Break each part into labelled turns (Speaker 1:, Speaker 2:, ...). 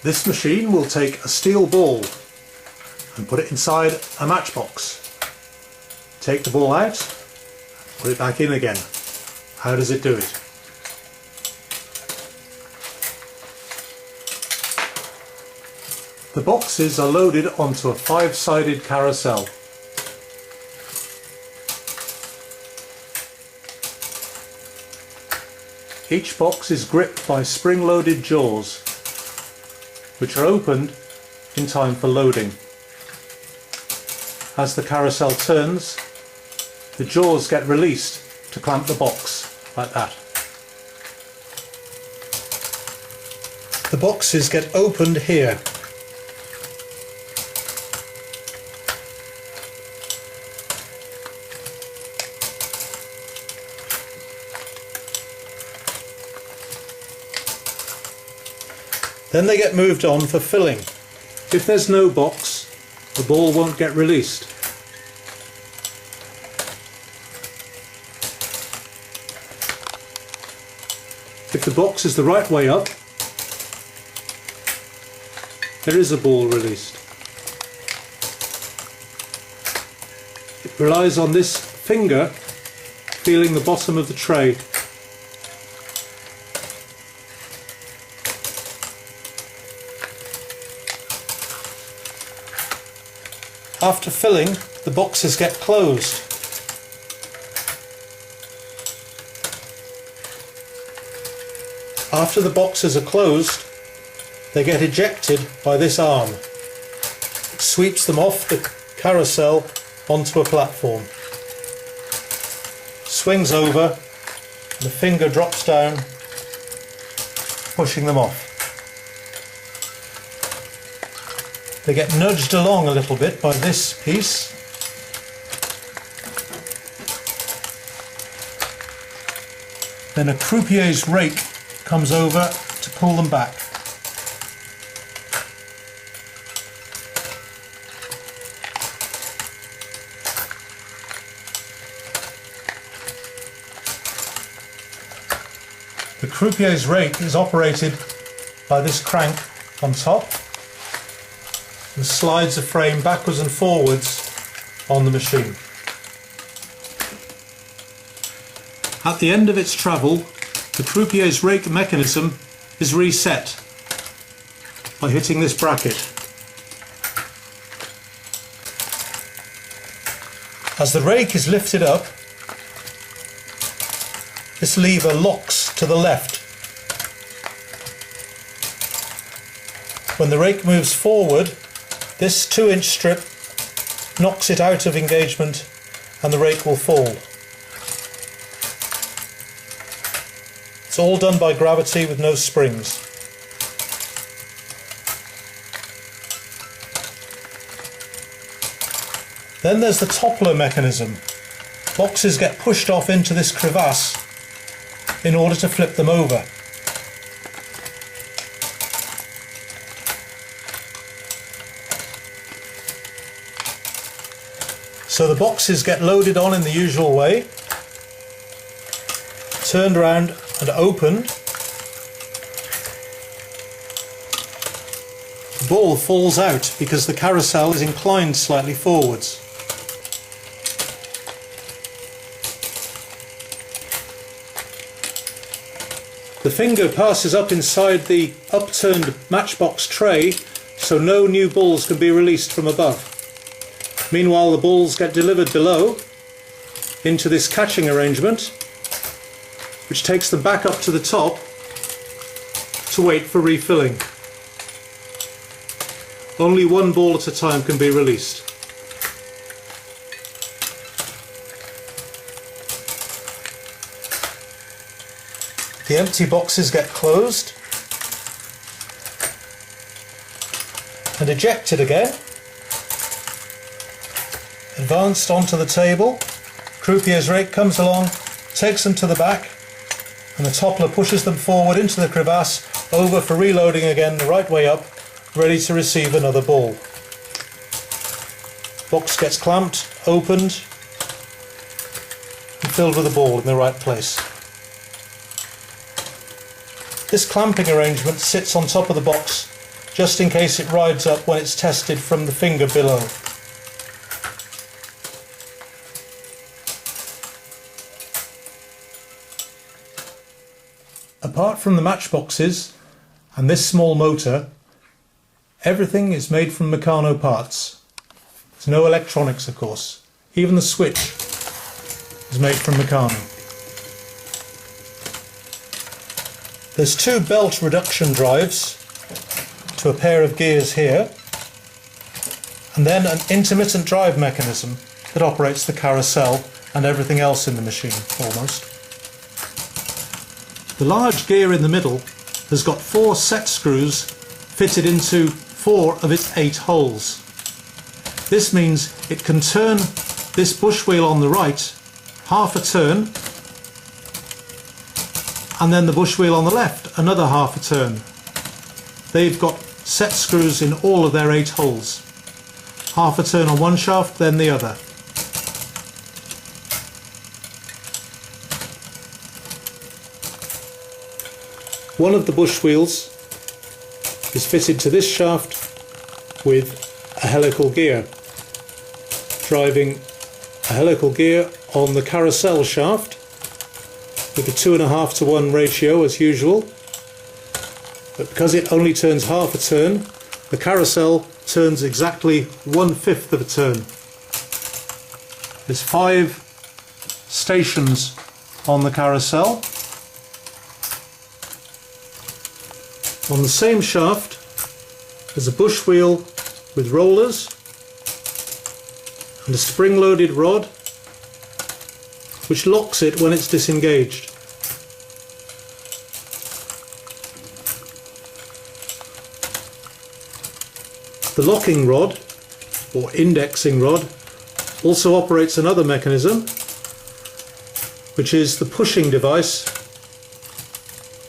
Speaker 1: This machine will take a steel ball and put it inside a matchbox. Take the ball out, put it back in again. How does it do it? The boxes are loaded onto a 5-sided carousel. Each box is gripped by spring-loaded jaws, which are opened in time for loading. As the carousel turns, the jaws get released to clamp the box, like that. The boxes get opened here. Then they get moved on for filling. If there's no box, the ball won't get released. If the box is the right way up, there is a ball released. It relies on this finger feeling the bottom of the tray. After filling, the boxes get closed. After the boxes are closed, they get ejected by this arm. It sweeps them off the carousel onto a platform. Swings over, and the finger drops down, pushing them off. They get nudged along a little bit by this piece. Then a croupier's rake comes over to pull them back. The croupier's rake is operated by this crank on top, and slides the frame backwards and forwards on the machine. At the end of its travel, the croupier's rake mechanism is reset by hitting this bracket. As the rake is lifted up, this lever locks to the left. When the rake moves forward, this 2-inch strip knocks it out of engagement and the rake will fall. It's all done by gravity with no springs. Then there's the toppler mechanism. Boxes get pushed off into this crevasse in order to flip them over. So the boxes get loaded on in the usual way, turned around and opened. The ball falls out because the carousel is inclined slightly forwards. The finger passes up inside the upturned matchbox tray, so no new balls can be released from above. Meanwhile, the balls get delivered below into this catching arrangement, which takes them back up to the top to wait for refilling. Only one ball at a time can be released. The empty boxes get closed and ejected again. Advanced onto the table, croupier's rake comes along, takes them to the back, and the toppler pushes them forward into the crevasse, over for reloading again the right way up, ready to receive another ball. Box gets clamped, opened, and filled with a ball in the right place. This clamping arrangement sits on top of the box just in case it rides up when it's tested from the finger below. Apart from the matchboxes and this small motor, everything is made from Meccano parts. There's no electronics, of course. Even the switch is made from Meccano. There's two belt reduction drives to a pair of gears here, and then an intermittent drive mechanism that operates the carousel and everything else in the machine, almost. The large gear in the middle has got 4 set screws fitted into 4 of its 8 holes. This means it can turn this bush wheel on the right half a turn, and then the bush wheel on the left another half a turn. They've got set screws in all of their 8 holes. Half a turn on one shaft, then the other. One of the bush wheels is fitted to this shaft with a helical gear, driving a helical gear on the carousel shaft with a 2.5 to 1 ratio as usual, but because it only turns half a turn, the carousel turns exactly 1/5 of a turn. There's 5 stations on the carousel. On the same shaft there's a bush wheel with rollers and a spring-loaded rod which locks it when it's disengaged. The locking rod, or indexing rod, also operates another mechanism, which is the pushing device,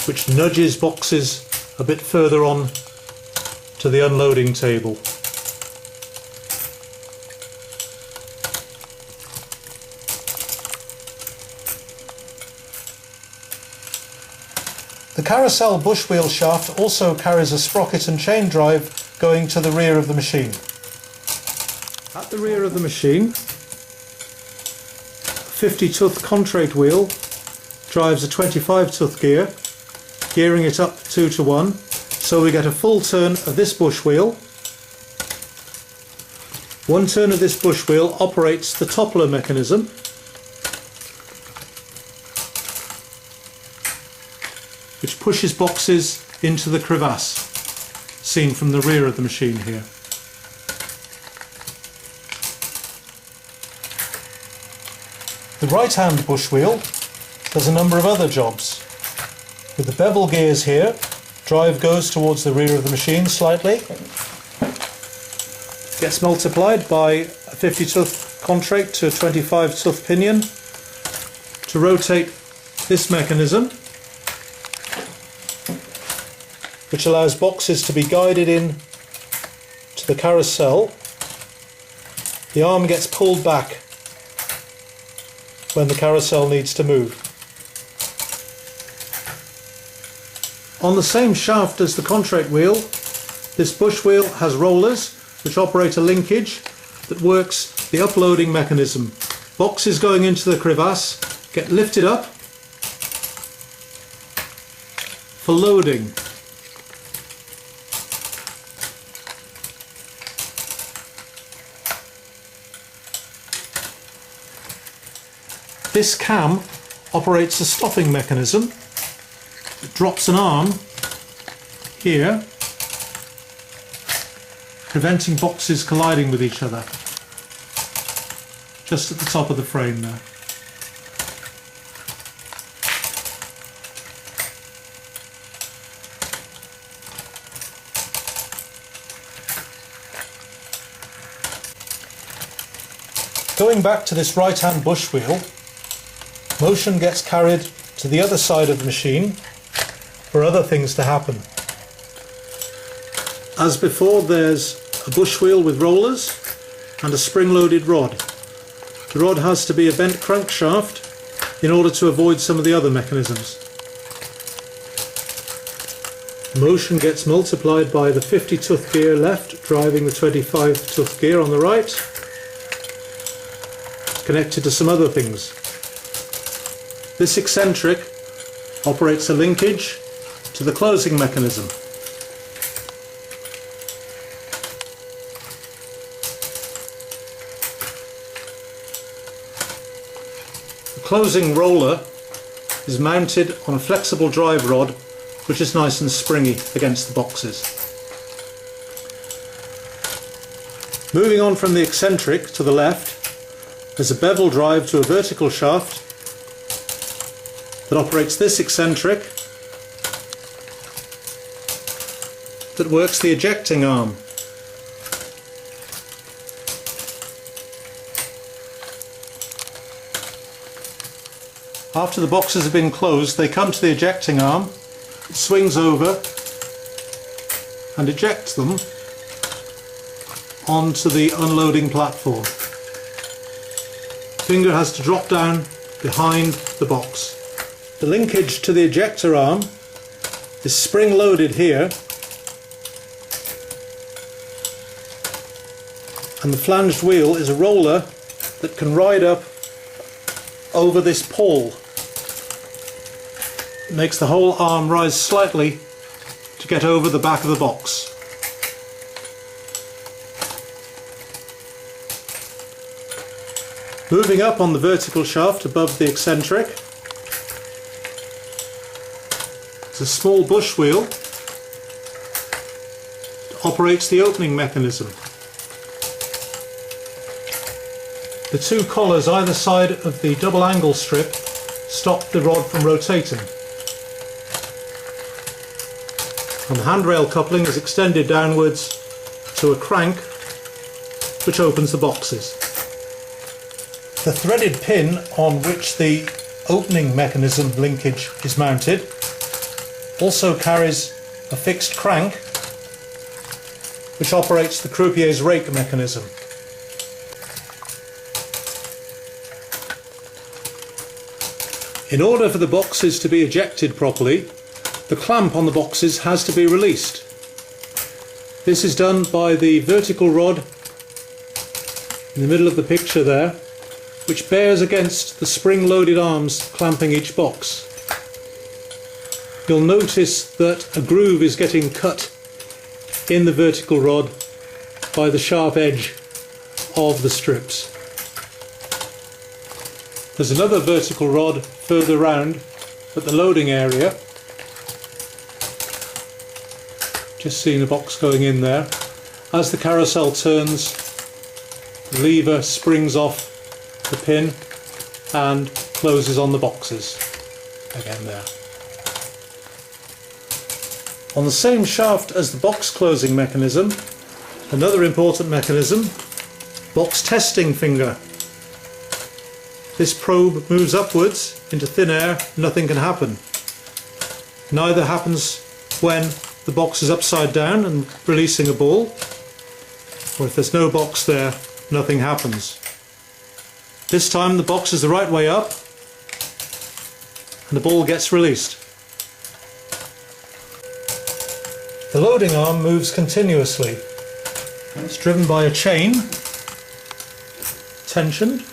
Speaker 1: which nudges boxes a bit further on to the unloading table. The carousel bush wheel shaft also carries a sprocket and chain drive going to the rear of the machine. At the rear of the machine, a 50-tooth Contrate wheel drives a 25-tooth gear, gearing it up 2 to 1, so we get a full turn of this bush wheel. One turn of this bush wheel operates the toppler mechanism, which pushes boxes into the crevasse, seen from the rear of the machine here. The right-hand bush wheel does a number of other jobs. With the bevel gears here, drive goes towards the rear of the machine slightly, gets multiplied by a 50-tooth Contrate to a 25-tooth pinion to rotate this mechanism, which allows boxes to be guided in to the carousel. The arm gets pulled back when the carousel needs to move. On the same shaft as the Contrate wheel, this bush wheel has rollers which operate a linkage that works the uploading mechanism. Boxes going into the crevasse get lifted up for loading. This cam operates a stopping mechanism. It drops an arm here, preventing boxes colliding with each other, just at the top of the frame there. Going back to this right-hand bush wheel, motion gets carried to the other side of the machine for other things to happen. As before, there's a bush wheel with rollers and a spring-loaded rod. The rod has to be a bent crankshaft in order to avoid some of the other mechanisms. Motion gets multiplied by the 50 tooth gear left driving the 25 tooth gear on the right, connected to some other things. This eccentric operates a linkage to the closing mechanism. The closing roller is mounted on a flexible drive rod which is nice and springy against the boxes. Moving on from the eccentric to the left, there's a bevel drive to a vertical shaft that operates this eccentric that works the ejecting arm. After the boxes have been closed, they come to the ejecting arm. It swings over and ejects them onto the unloading platform. The finger has to drop down behind the box. The linkage to the ejector arm is spring loaded here, and the flanged wheel is a roller that can ride up over this pawl. It makes the whole arm rise slightly to get over the back of the box. Moving up on the vertical shaft above the eccentric is a small bush wheel that operates the opening mechanism. The two collars either side of the double angle strip stop the rod from rotating. And the handrail coupling is extended downwards to a crank which opens the boxes. The threaded pin on which the opening mechanism linkage is mounted also carries a fixed crank which operates the croupier's rake mechanism. In order for the boxes to be ejected properly, the clamp on the boxes has to be released. This is done by the vertical rod in the middle of the picture there, which bears against the spring-loaded arms clamping each box. You'll notice that a groove is getting cut in the vertical rod by the sharp edge of the strips. There's another vertical rod further round at the loading area. Just seeing the box going in there. As the carousel turns, the lever springs off the pin and closes on the boxes. Again there. On the same shaft as the box closing mechanism, another important mechanism, box testing finger. This probe moves upwards into thin air, nothing can happen. Neither happens when the box is upside down and releasing a ball, or if there's no box there, nothing happens. This time the box is the right way up and the ball gets released. The loading arm moves continuously. It's driven by a chain, tensioned,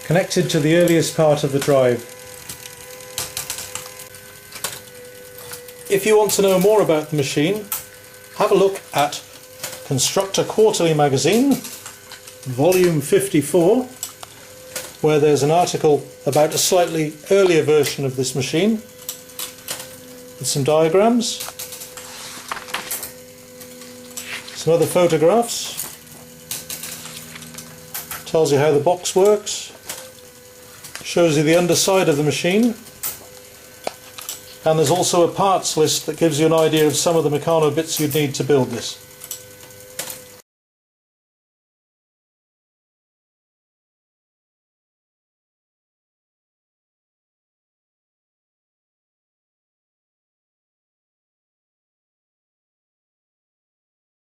Speaker 1: connected to the earliest part of the drive. If you want to know more about the machine, have a look at Constructor Quarterly magazine, volume 54, where there's an article about a slightly earlier version of this machine with some diagrams, some other photographs, tells you how the box works, shows you the underside of the machine, and there's also a parts list that gives you an idea of some of the Meccano bits you'd need to build this.